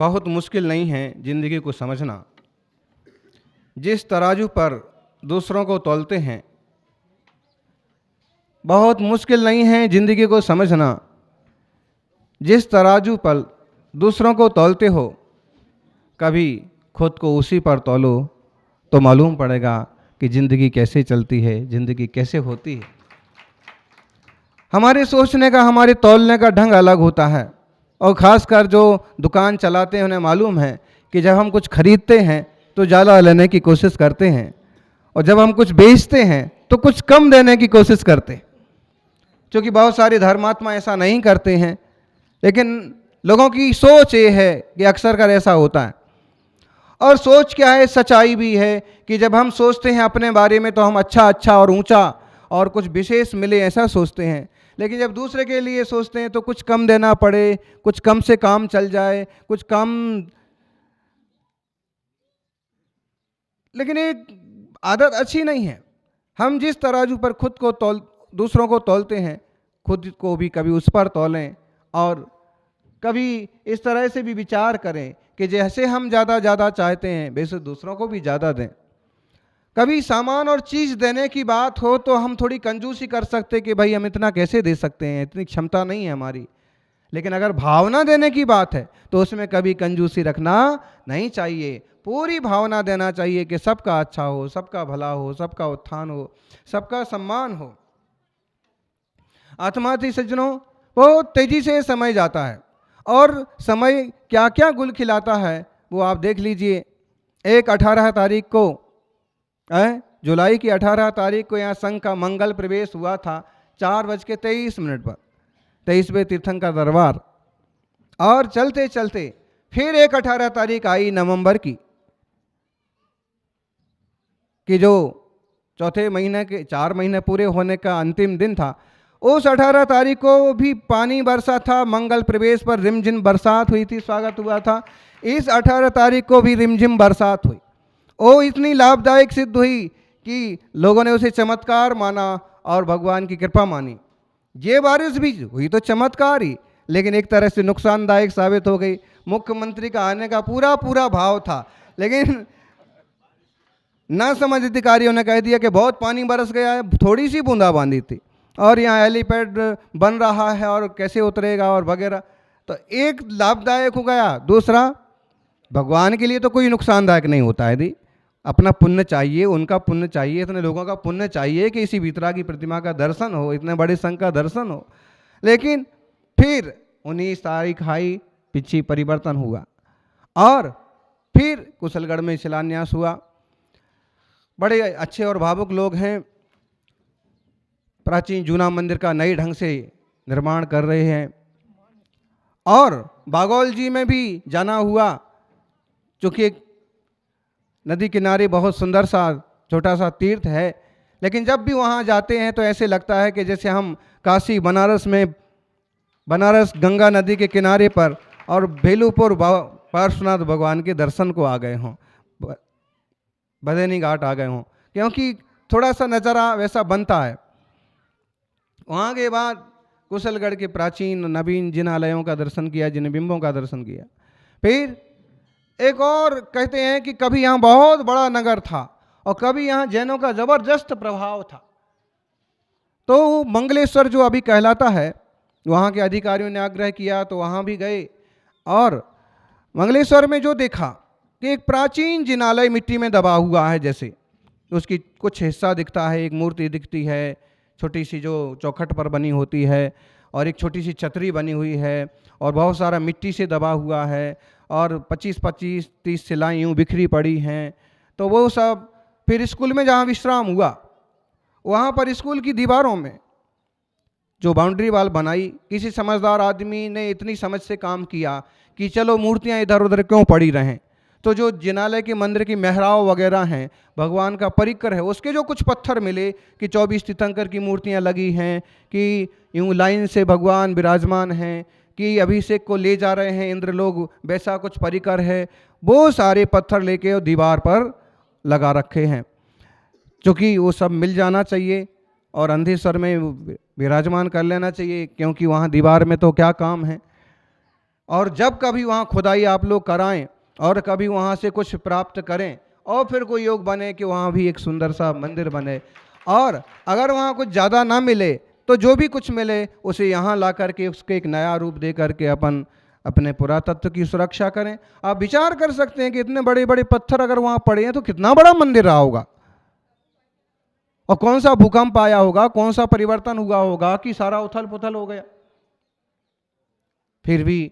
बहुत मुश्किल नहीं है ज़िंदगी को समझना। जिस तराजू पर दूसरों को तौलते हैं, बहुत मुश्किल नहीं है ज़िंदगी को समझना। जिस तराजू पर दूसरों को तौलते हो, कभी खुद को उसी पर तौलो तो मालूम पड़ेगा कि ज़िंदगी कैसे चलती है, ज़िंदगी कैसे होती है। हमारे सोचने का, हमारे तौलने का ढंग अलग होता है। और ख़ासकर जो दुकान चलाते हैं उन्हें मालूम है कि जब हम कुछ खरीदते हैं तो ज़्यादा लेने की कोशिश करते हैं, और जब हम कुछ बेचते हैं तो कुछ कम देने की कोशिश करते हैं। क्योंकि बहुत सारे धर्मात्मा ऐसा नहीं करते हैं, लेकिन लोगों की सोच ये है कि अक्सर कर ऐसा होता है। और सोच क्या है, सच्चाई भी है कि जब हम सोचते हैं अपने बारे में तो हम अच्छा और ऊंचा और कुछ विशेष मिले ऐसा सोचते हैं, लेकिन जब दूसरे के लिए सोचते हैं तो कुछ कम देना पड़े, कुछ कम से काम चल जाए, कुछ कम। लेकिन एक आदत अच्छी नहीं है। हम जिस तराजू पर खुद को दूसरों को तौलते हैं, खुद को भी कभी उस पर तौलें, और कभी इस तरह से भी विचार करें कि जैसे हम ज़्यादा चाहते हैं वैसे दूसरों को भी ज़्यादा दें। कभी सामान और चीज़ देने की बात हो तो हम थोड़ी कंजूसी कर सकते कि भाई हम इतना कैसे दे सकते हैं, इतनी क्षमता नहीं है हमारी। लेकिन अगर भावना देने की बात है तो उसमें कभी कंजूसी रखना नहीं चाहिए। पूरी भावना देना चाहिए कि सबका अच्छा हो, सबका भला हो, सबका उत्थान हो, सबका सम्मान हो। आत्मार्थी सज्जनों, बहुत तेजी से समय जाता है और समय क्या क्या गुल खिलाता है वो आप देख लीजिए। 18 तारीख को, जुलाई की 18 तारीख को यहाँ संघ का मंगल प्रवेश हुआ था 4:23 पर 23वें तीर्थंकर दरबार। और चलते चलते फिर 18 तारीख आई नवंबर की, कि जो चौथे महीने के 4 महीने पूरे होने का अंतिम दिन था। उस 18 तारीख को भी पानी बरसा था, मंगल प्रवेश पर रिमझिम बरसात हुई थी, स्वागत हुआ था। इस 18 तारीख को भी रिमझिम बरसात हुई। वो इतनी लाभदायक सिद्ध हुई कि लोगों ने उसे चमत्कार माना और भगवान की कृपा मानी। ये बारिश भी हुई तो चमत्कार ही, लेकिन एक तरह से नुकसानदायक साबित हो गई। मुख्यमंत्री का आने का पूरा भाव था, लेकिन ना समझ अधिकारियों ने कह दिया कि बहुत पानी बरस गया है, थोड़ी सी बूंदाबांदी थी और यहाँ हेलीपैड बन रहा है और कैसे उतरेगा और वगैरह। तो एक लाभदायक हो गया, दूसरा भगवान के लिए तो कोई नुकसानदायक नहीं होता है। यदि अपना पुण्य चाहिए, उनका पुण्य चाहिए, इतने लोगों का पुण्य चाहिए कि इसी वीतरा की प्रतिमा का दर्शन हो, इतने बड़े संघ का दर्शन हो। लेकिन फिर 19 तारीख आई, पिछी परिवर्तन हुआ और फिर कुशलगढ़ में शिलान्यास हुआ। बड़े अच्छे और भावुक लोग हैं, प्राचीन जूना मंदिर का नए ढंग से निर्माण कर रहे हैं। और बागौल जी में भी जाना हुआ, चूँकि एक नदी किनारे बहुत सुंदर सा छोटा सा तीर्थ है, लेकिन जब भी वहाँ जाते हैं तो ऐसे लगता है कि जैसे हम काशी बनारस में, बनारस गंगा नदी के किनारे पर और भेलूपुर पार्श्वनाथ भगवान के दर्शन को आ गए हों, बदेनी घाट आ गए हों, क्योंकि थोड़ा सा नज़ारा वैसा बनता है। वहाँ के बाद कुशलगढ़ के प्राचीन नवीन जिनालयों का दर्शन किया, जिन बिंबों का दर्शन किया। फिर एक और कहते हैं कि कभी यहाँ बहुत बड़ा नगर था और कभी यहाँ जैनों का जबरदस्त प्रभाव था। तो मंगलेश्वर जो अभी कहलाता है, वहाँ के अधिकारियों ने आग्रह किया तो वहाँ भी गए और मंगलेश्वर में जो देखा कि एक प्राचीन जिनालय मिट्टी में दबा हुआ है, जैसे उसकी कुछ हिस्सा दिखता है, एक मूर्ति दिखती है छोटी सी जो चौखट पर बनी होती है, और एक छोटी सी छतरी बनी हुई है और बहुत सारा मिट्टी से दबा हुआ है और 25-30 शिलाएँ यूँ बिखरी पड़ी हैं। तो वो सब फिर स्कूल में जहाँ विश्राम हुआ, वहाँ पर स्कूल की दीवारों में जो बाउंड्री वाल बनाई, किसी समझदार आदमी ने इतनी समझ से काम किया कि चलो मूर्तियाँ इधर उधर क्यों पड़ी रहें। तो जो जिनालय के मंदिर की मेहराव वगैरह हैं, भगवान का परिकर है, उसके जो कुछ पत्थर मिले कि 24 तीर्थंकर की मूर्तियाँ लगी हैं, कि यूँ लाइन से भगवान विराजमान हैं, कि अभिषेक को ले जा रहे हैं इंद्र लोग, वैसा कुछ परिकर है, वो सारे पत्थर लेके दीवार पर लगा रखे हैं। क्योंकि वो सब मिल जाना चाहिए और अंधेश्वर में विराजमान कर लेना चाहिए, क्योंकि वहाँ दीवार में तो क्या काम है। और जब कभी वहाँ खुदाई आप लोग कराएं और कभी वहाँ से कुछ प्राप्त करें और फिर कोई योग बने कि वहाँ भी एक सुंदर सा मंदिर बने, और अगर वहाँ कुछ ज़्यादा ना मिले तो जो भी कुछ मिले उसे यहाँ ला करके उसके एक नया रूप दे करके अपन अपने पुरातत्व की सुरक्षा करें। आप विचार कर सकते हैं कि इतने बड़े बड़े पत्थर अगर वहाँ पड़े हैं तो कितना बड़ा मंदिर रहा होगा, और कौन सा भूकंप आया होगा, कौन सा परिवर्तन हुआ होगा कि सारा उथल पुथल हो गया। फिर भी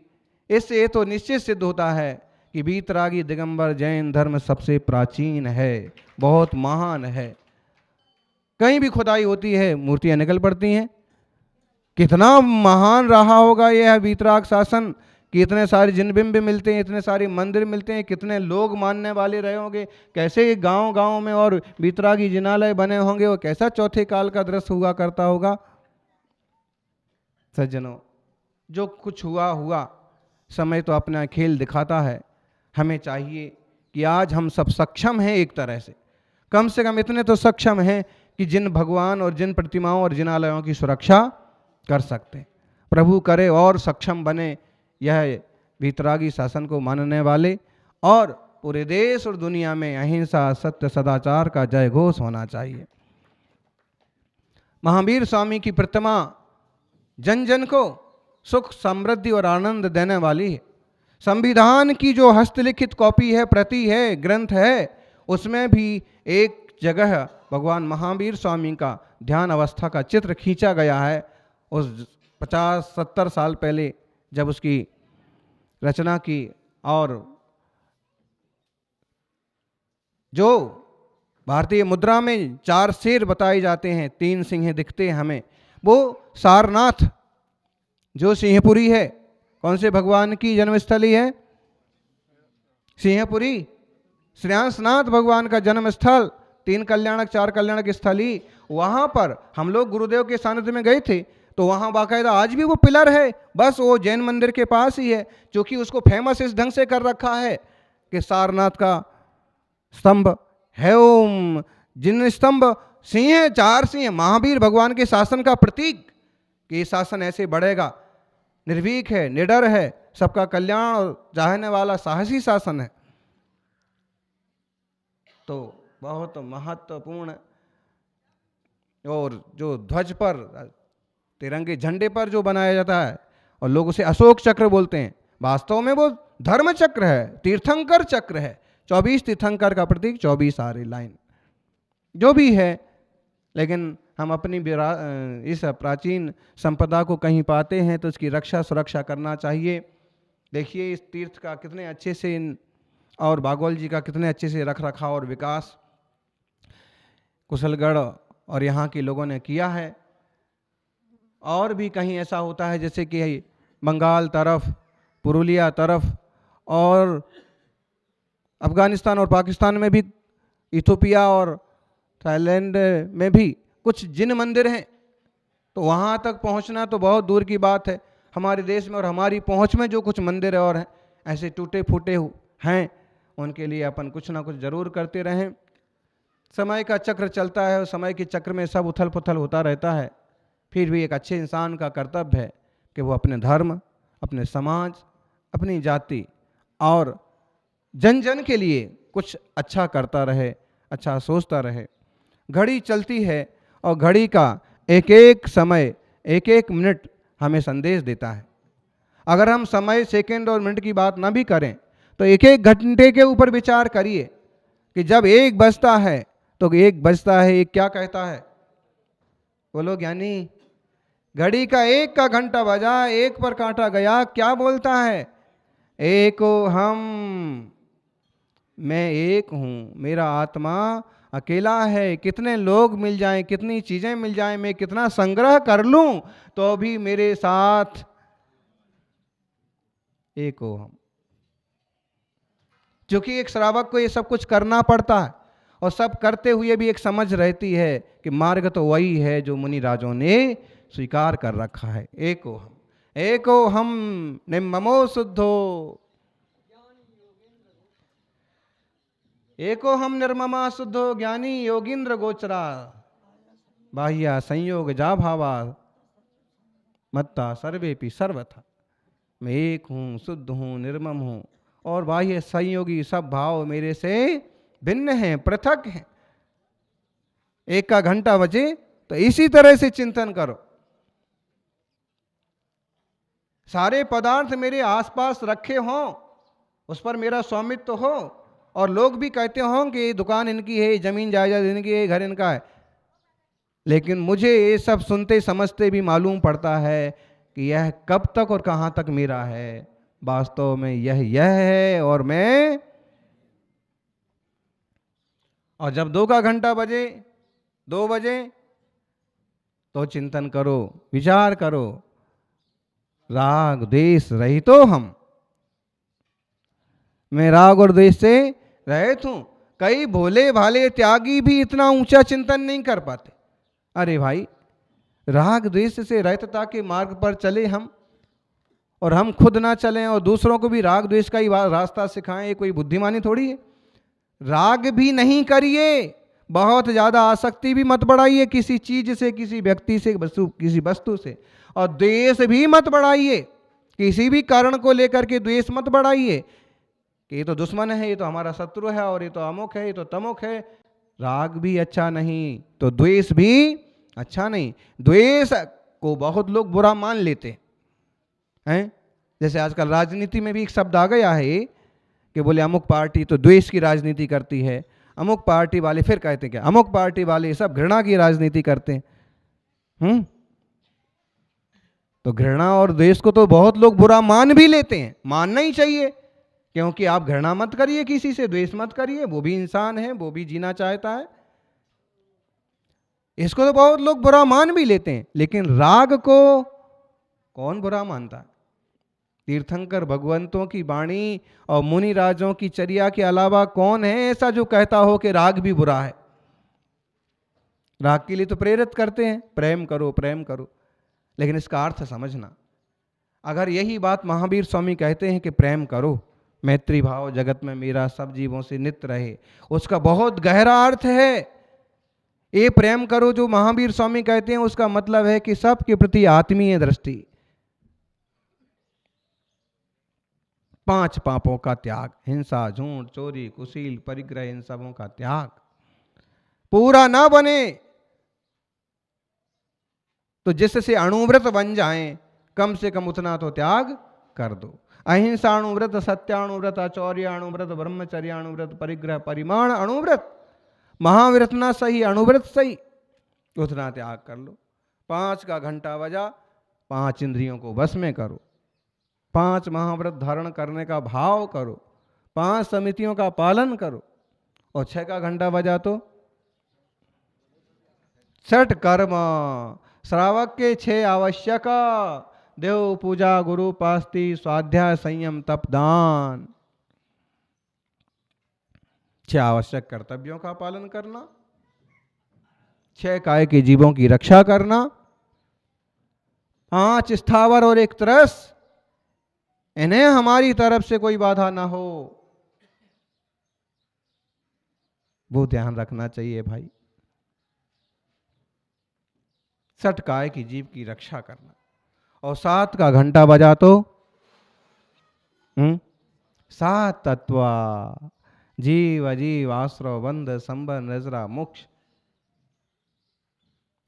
इससे तो निश्चित सिद्ध होता है कि वीतरागी दिगंबर जैन धर्म सबसे प्राचीन है, बहुत महान है। कहीं भी खुदाई होती है मूर्तियां निकल पड़ती हैं। कितना महान रहा होगा यह वीतराग शासन कि इतने सारे जिनबिंब मिलते हैं, इतने सारे मंदिर मिलते हैं, कितने लोग मानने वाले रहे होंगे, कैसे गांव गांव में और वीतरागी जिनालय बने होंगे, और कैसा चौथे काल का दृश्य हुआ करता होगा। सज्जनों, जो कुछ हुआ हुआ, समय तो अपना खेल दिखाता है। हमें चाहिए कि आज हम सब सक्षम हैं, एक तरह से कम इतने तो सक्षम हैं कि जिन भगवान और जिन प्रतिमाओं और जिनालयों की सुरक्षा कर सकते हैं। प्रभु करे और सक्षम बने यह वीतरागी शासन को मानने वाले, और पूरे देश और दुनिया में अहिंसा सत्य सदाचार का जय घोष होना चाहिए। महावीर स्वामी की प्रतिमा जन जन को सुख समृद्धि और आनंद देने वाली है। संविधान की जो हस्तलिखित कॉपी है, प्रति है, ग्रंथ है, उसमें भी एक जगह भगवान महावीर स्वामी का ध्यान अवस्था का चित्र खींचा गया है। उस 50-70 साल पहले जब उसकी रचना की, और जो भारतीय मुद्रा में 4 शेर बताए जाते हैं, 3 सिंह दिखते हैं हमें, वो सारनाथ जो सिंहपुरी है, कौन से भगवान की जन्मस्थली है? सिंहपुरी, श्रेयांसनाथ भगवान का जन्म स्थल, 3 कल्याणक 4 कल्याणक स्थली। वहाँ पर हम लोग गुरुदेव के सानिध्य में गए थे, तो वहाँ बाकायदा आज भी वो पिलर है, बस वो जैन मंदिर के पास ही है, क्योंकि उसको फेमस इस ढंग से कर रखा है कि सारनाथ का स्तंभ है ओम, जिन स्तंभ सिंह, 4 सिंह, महावीर भगवान के शासन का प्रतीक, कि ये शासन ऐसे बढ़ेगा, निर्भीक है, निडर है, सबका कल्याण चाहने वाला साहसी शासन है। तो बहुत महत्वपूर्ण, और जो ध्वज पर, तिरंगे झंडे पर जो बनाया जाता है, और लोग उसे अशोक चक्र बोलते हैं, वास्तव में वो धर्म चक्र है, तीर्थंकर चक्र है। 24 तीर्थंकर का प्रतीक, 24 आरे लाइन जो भी है। लेकिन हम अपनी इस प्राचीन संपदा को कहीं पाते हैं तो इसकी रक्षा सुरक्षा करना चाहिए। देखिए इस तीर्थ का कितने अच्छे से और बागोल जी का कितने अच्छे से रख रखाव और विकास कुशलगढ़ और यहाँ के लोगों ने किया है। और भी कहीं ऐसा होता है जैसे कि बंगाल तरफ, पुरुलिया तरफ, और अफगानिस्तान और पाकिस्तान में भी, इथोपिया और थाईलैंड में भी कुछ जिन मंदिर हैं, तो वहाँ तक पहुँचना तो बहुत दूर की बात है। हमारे देश में और हमारी पहुँच में जो कुछ मंदिर और हैं ऐसे टूटे फूटे हैं, उनके लिए अपन कुछ ना कुछ जरूर करते रहें। समय का चक्र चलता है और समय के चक्र में सब उथल पुथल होता रहता है। फिर भी एक अच्छे इंसान का कर्तव्य है कि वो अपने धर्म, अपने समाज, अपनी जाति और जन जन के लिए कुछ अच्छा करता रहे, अच्छा सोचता रहे। घड़ी चलती है और घड़ी का एक एक समय, एक एक मिनट हमें संदेश देता है। अगर हम समय, सेकंड और मिनट की बात ना भी करें तो एक एक घंटे के ऊपर विचार करिए कि जब 1 बजता है तो 1 बजता है, 1 क्या कहता है? बोलो ज्ञानी। घड़ी का 1 का घंटा बजा, 1 पर कांटा गया, क्या बोलता है? एको हम, मैं एक हूँ, मेरा आत्मा अकेला है। कितने लोग मिल जाएं, कितनी चीज़ें मिल जाएं, मैं कितना संग्रह कर लूं, तो भी मेरे साथ एक हो हम। क्योंकि एक श्रावक को ये सब कुछ करना पड़ता है, और सब करते हुए भी एक समझ रहती है कि मार्ग तो वही है जो मुनि राजों ने स्वीकार कर रखा है। एको हम निम्ममो शुद्धो, एको हम निर्ममा शुद्धो, ज्ञानी योगिंद्र गोचरा, बाह्या संयोग जा भावा मत्ता सर्वेपि सर्वथा। मैं एक हूँ, शुद्ध हूँ, निर्मम हूँ, और बाह्य संयोगी सब भाव मेरे से भिन्न हैं, पृथक हैं। एक का घंटा बजे तो इसी तरह से चिंतन करो। सारे पदार्थ मेरे आसपास रखे हों, उस पर मेरा स्वामित्व हो, और लोग भी कहते हों कि ये दुकान इनकी है, जमीन जायदाद इनकी है, घर इनका है, लेकिन मुझे ये सब सुनते समझते भी मालूम पड़ता है कि यह कब तक और कहाँ तक मेरा है। वास्तव में यह है और मैं। और जब 2 का घंटा बजे, 2 बजे, तो चिंतन करो, विचार करो, राग द्वेष रहित हो हम। मैं राग और द्वेष से रहित हूं। कई भोले भाले त्यागी भी इतना ऊंचा चिंतन नहीं कर पाते। अरे भाई, राग द्वेष से रहितता के मार्ग पर चले हम, और हम खुद ना चलें और दूसरों को भी राग द्वेष का ही रास्ता सिखाएं, ये कोई बुद्धिमानी थोड़ी है। राग भी नहीं करिए, बहुत ज्यादा आसक्ति भी मत बढ़ाइए किसी चीज से, किसी व्यक्ति से, किसी वस्तु से, और द्वेष भी मत बढ़ाइए, किसी भी कारण को लेकर के द्वेष मत बढ़ाइए कि ये तो दुश्मन है, ये तो हमारा शत्रु है, और ये तो अमुक है, ये तो तमुक है। राग भी अच्छा नहीं तो द्वेष भी अच्छा नहीं। द्वेष को बहुत लोग बुरा मान लेते हैं। जैसे आजकल राजनीति में भी एक शब्द आ गया है कि बोले अमुक पार्टी तो द्वेष की राजनीति करती है, अमुक पार्टी वाले फिर कहते हैं क्या, अमुक पार्टी वाले सब घृणा की राजनीति करते हैं। तो घृणा और द्वेष को तो बहुत लोग बुरा मान भी लेते हैं। मानना ही चाहिए, क्योंकि आप घृणा मत करिए किसी से, द्वेष मत करिए, वो भी इंसान है, वो भी जीना चाहता है। इसको तो बहुत लोग बुरा मान भी लेते हैं, लेकिन राग को कौन बुरा मानता है? तीर्थंकर भगवंतों की वाणी और मुनि राजों की चर्या के अलावा कौन है ऐसा जो कहता हो कि राग भी बुरा है? राग के लिए तो प्रेरित करते हैं, प्रेम करो, प्रेम करो, लेकिन इसका अर्थ समझना। अगर यही बात महावीर स्वामी कहते हैं कि प्रेम करो, मैत्री भाव जगत में मेरा सब जीवों से नित्य रहे, उसका बहुत गहरा अर्थ है। ये प्रेम करो जो महावीर स्वामी कहते हैं, उसका मतलब है कि सबके प्रति आत्मीय दृष्टि, 5 पापों का त्याग, हिंसा, झूठ, चोरी, कुशील, परिग्रह, इन सबों का त्याग। पूरा ना बने तो जिससे अणुव्रत बन जाएं, कम से कम उतना तो त्याग कर दो। अहिंसाणुव्रत, सत्याणुव्रत, अचौर्याणुव्रत, ब्रह्मचर्याणुव्रत, परिग्रह, परिमाण अणुव्रत, महाव्रत ना सही, अणुव्रत सही, उतना त्याग कर लो। 5 का घंटा बजा, 5 इंद्रियों को वश में करो, 5 महाव्रत धारण करने का भाव करो, 5 समितियों का पालन करो, और 6 का घंटा बजा तो 6 कर्म, श्रावक के 6 आवश्यक, देव पूजा, गुरु पास्ति, स्वाध्याय, संयम, तप, दान, 6 आवश्यक कर्तव्यों का पालन करना, 6 काय के जीवों की रक्षा करना, 5 स्थावर और 1 तरस, इन्हें हमारी तरफ से कोई बाधा ना हो, वो ध्यान रखना चाहिए भाई। 6 काय की जीव की रक्षा करना, और 7 का घंटा बजा तो 7 तत्व, जीव, अजीव, आश्रव, बंध, संबंध, नजरा, मोक्ष।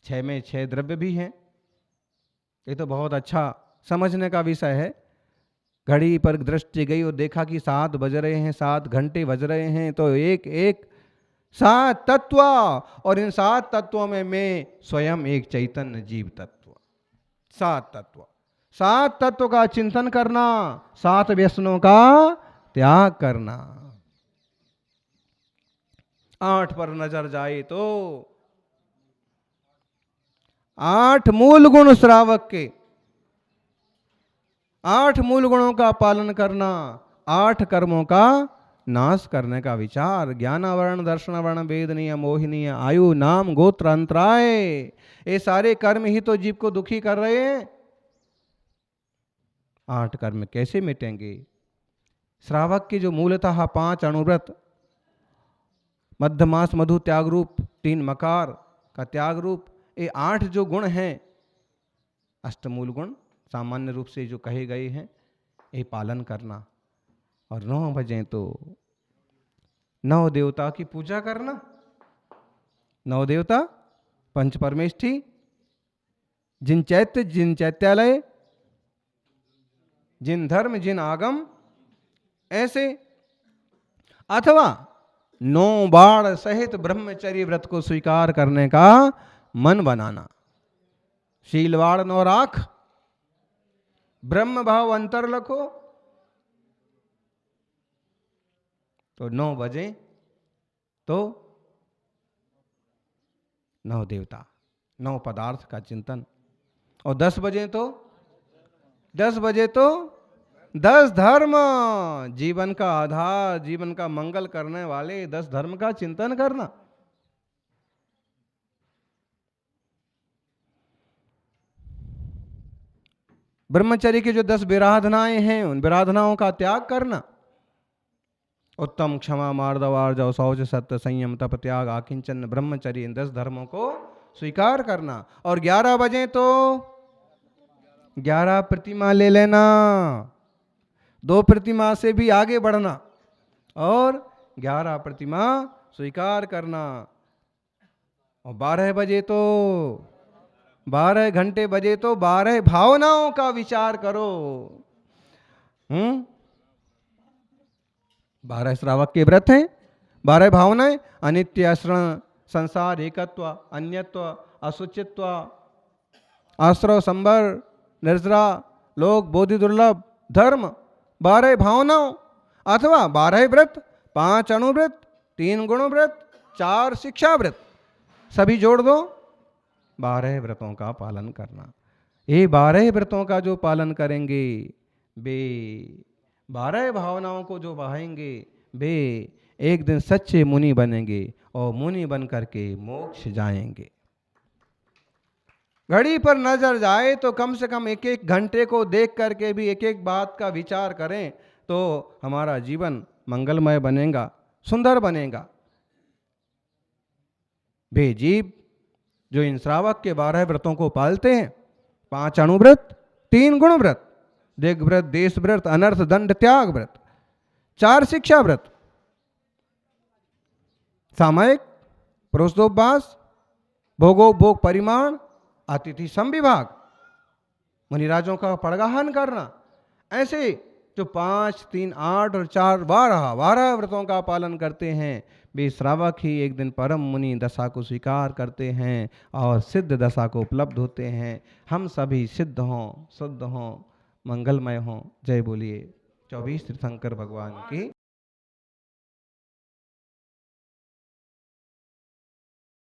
6 में 6 द्रव्य भी हैं। ये तो बहुत अच्छा समझने का विषय है। घड़ी पर दृष्टि गई और देखा कि 7 बज रहे हैं, 7 घंटे बज रहे हैं, तो एक एक 7 तत्व, और इन 7 तत्वों में मैं स्वयं एक चैतन्य जीव तत्व। 7 तत्व, 7 तत्व का चिंतन करना, 7 व्यसनों का त्याग करना। 8 पर नजर जाए तो 8 मूल गुण श्रावक के, 8 मूल गुणों का पालन करना, 8 कर्मों का नाश करने का विचार। ज्ञानावरण, दर्शनावरण, वेद नियम, मोहिनीय, आयु, नाम, गोत्र, अंतराय, ये सारे कर्म ही तो जीव को दुखी कर रहे हैं। 8 कर्म कैसे मिटेंगे? श्रावक के जो मूलतः 5 अणुव्रत, मध्यमास, मधु, त्याग रूप, 3 मकार का त्याग रूप, ये 8 जो गुण हैं, अष्टमूल गुण सामान्य रूप से जो कहे गए हैं, ये पालन करना। और 9 बजे तो 9 देवता की पूजा करना। 9 देवता पंच परमेष्ठी, जिन चैत्य जिन चैत्यालय, जिन धर्म जिन आगम, ऐसे। अथवा 9 बाण सहित ब्रह्मचर्य व्रत को स्वीकार करने का मन बनाना। शीलवाड़ 9 राख, ब्रह्म भाव अंतर लखो। तो 9 बजे तो 9 देवता, 9 पदार्थ का चिंतन। और 10 बजे तो 10 धर्म, जीवन का आधार, जीवन का मंगल करने वाले 10 धर्म का चिंतन करना। ब्रह्मचर्य की जो 10 विराधनाएं हैं, उन विराधनाओं का त्याग करना। उत्तम, क्षमा, मार्दव, आर्जव, शौच, सत्य, संयम, तप, त्याग, आकिंचन, ब्रह्मचर्य, इन 10 धर्मों को स्वीकार करना। और 11 बजे तो 11 प्रतिमा ले लेना, 2 प्रतिमा से भी आगे बढ़ना और 11 प्रतिमा स्वीकार करना। और 12 बजे तो 12 घंटे बजे तो 12 भावनाओं का विचार करो। 12 श्रावक के व्रत हैं, 12 भावनाएं, अनित्य, अश्रण, संसार, एकत्व, अन्यत्व, असुचित्व, आश्रव, संबर, निर्जरा, लोक, बोधि, दुर्लभ, धर्म, 12 भावनाओं। अथवा 12 व्रत, 5 अणुव्रत, 3 गुणव्रत, 4 शिक्षा व्रत, सभी जोड़ दो, 12 व्रतों का पालन करना। ये 12 व्रतों का जो पालन करेंगे वे, 12 भावनाओं को जो बहाएंगे वे एक दिन सच्चे मुनि बनेंगे और मुनि बन करके मोक्ष जाएंगे। घड़ी पर नजर जाए तो कम से कम 1-1 घंटे को देख करके भी 1-1 बात का विचार करें तो हमारा जीवन मंगलमय बनेगा, सुंदर बनेगा। वे जीव जो इन श्रावक के 12 व्रतों को पालते हैं, 5 अणुव्रत, 3 गुणव्रत, दिग्व्रत, देश व्रत, अनर्थ दंड त्याग व्रत, 4 शिक्षा व्रत, सामयिक, पुरुषोपवास, भोगोपभोग परिमाण, अतिथि समविभाग, मुनिराजों का पड़गाहन करना, ऐसे जो 5, 3, 8 और 4 12 व्रतों का पालन करते हैं वे श्रावक ही एक दिन परम मुनि दशा को स्वीकार करते हैं और सिद्ध दशा को उपलब्ध होते हैं। हम सभी सिद्ध हों, शुद्ध हों, मंगलमय हों। जय बोलिए 24 तीर्थंकर भगवान की।